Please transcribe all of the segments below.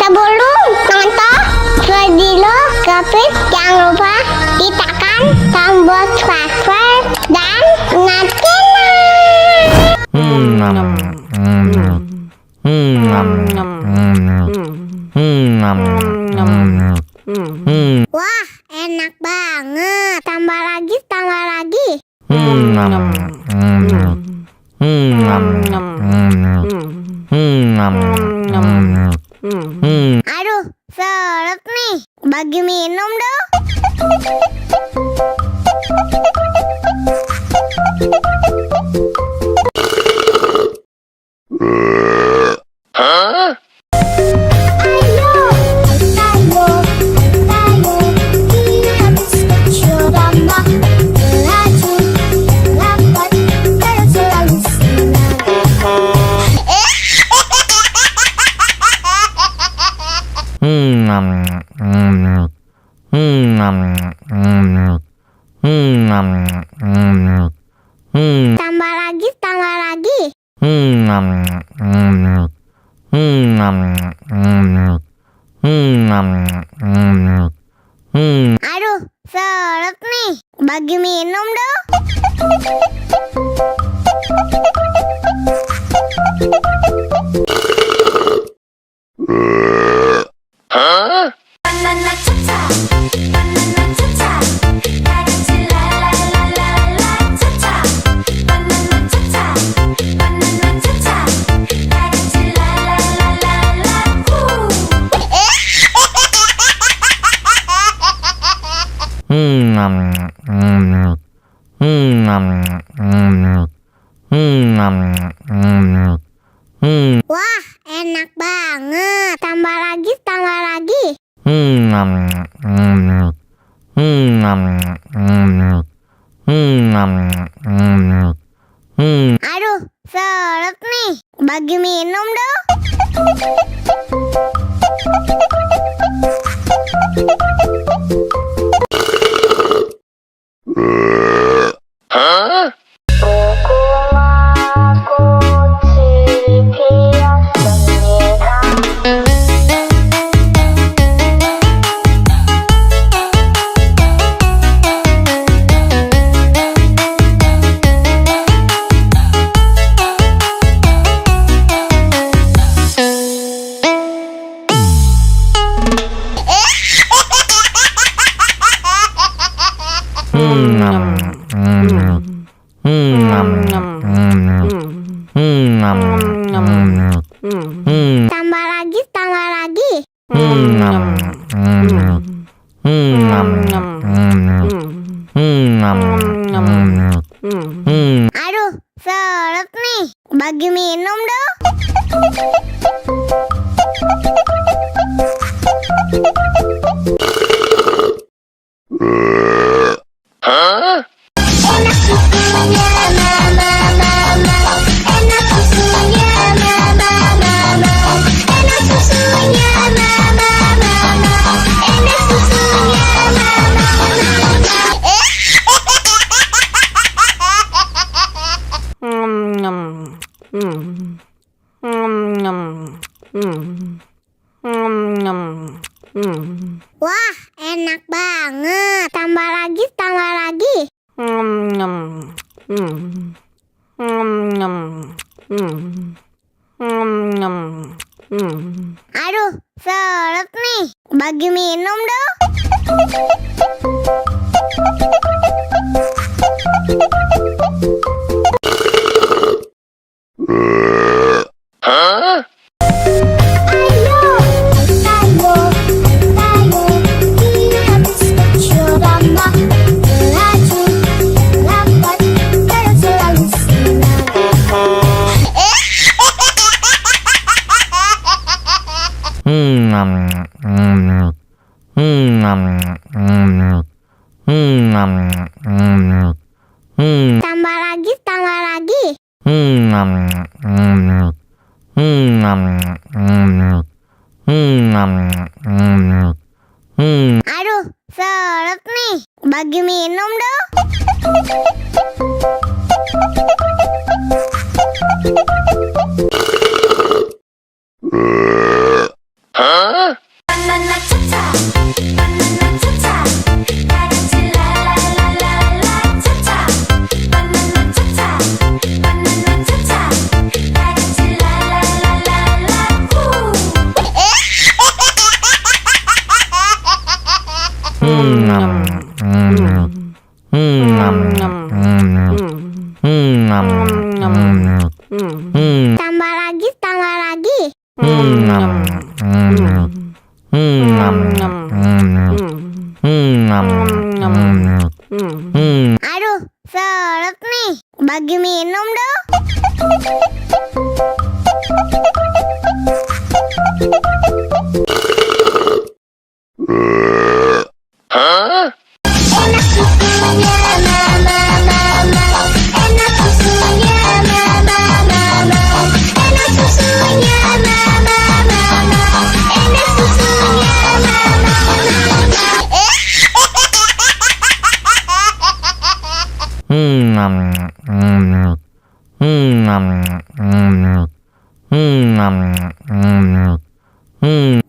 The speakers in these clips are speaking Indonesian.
Sebelum nonton video Kepit, jangan lupa tekan tombol subscribe dan nyalakan. Wah, enak banget. Tambah lagi, tambah lagi. Aduh, seret nih. Bagi minum dong. Tambah lagi, tambah lagi. Aduh, seret nih. Bagi minum dong. Wah, enak banget. Tambah lagi, tambah lagi. Aduh, seret nih. Bagi minum dong. Tambah lagi, tambah lagi. Aduh, seret nih. Bagi minum dong. Enak susunya mama, enak susunya mama, enak susunya mama, enak susunya Wah, enak banget. Tambah lagi, tambah lagi. Aduh, seret nih. Bagi minum dong. Tambah lagi, tambah lagi. Aduh, seret nih. Bagi minum dong. Huh? Tambah lagi, tambah lagi. Aduh, seret nih. Bagi minum dong. Enak susunya, mama, mama. Enak susunya, mama, mama. Enak susunya, mama, mama. Enak susunya, mama,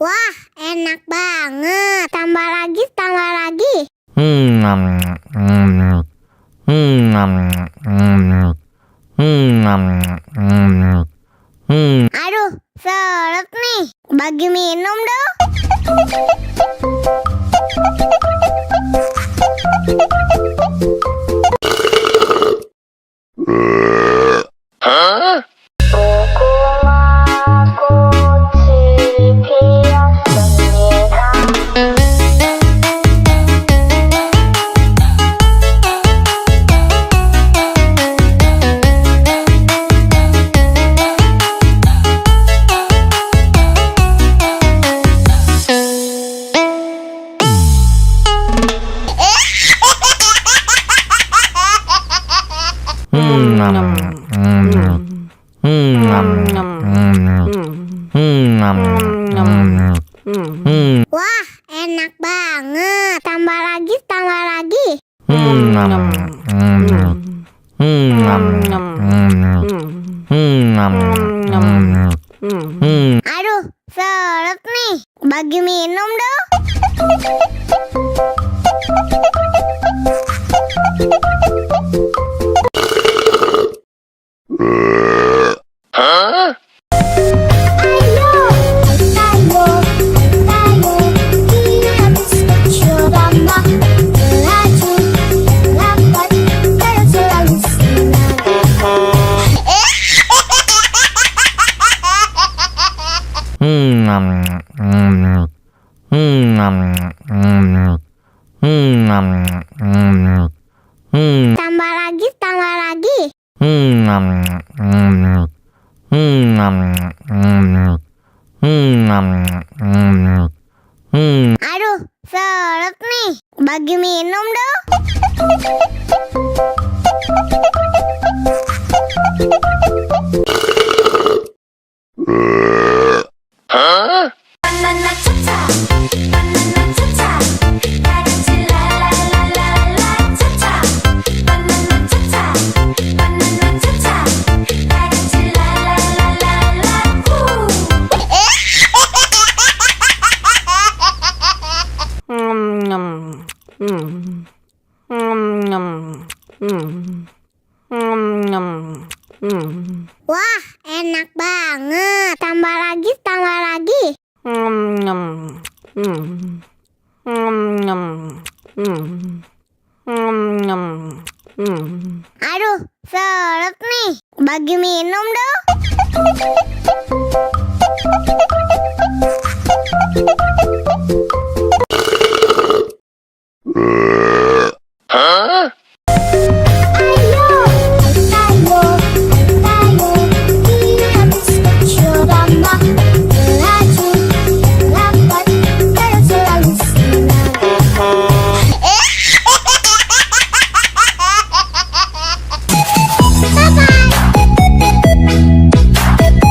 Wah, enak banget. Tambah lagi, tambah lagi. Aduh, seret nih. Bagi minum dong. Wah, enak banget. Tambah lagi, tambah lagi. Aduh, seret nih. Bagi minum dong. Tambah lagi, tambah lagi. Aduh, seret nih. Bagi minum dong. Banana cha-cha, banana cha-cha, 다같이 라라라라라 cha-cha. Banana cha-cha, banana cha-cha, 다같이 라라라라라 Wah, enak banget. Tambah lagi, tambah lagi. Aduh, seret nih. Bagi minum dong.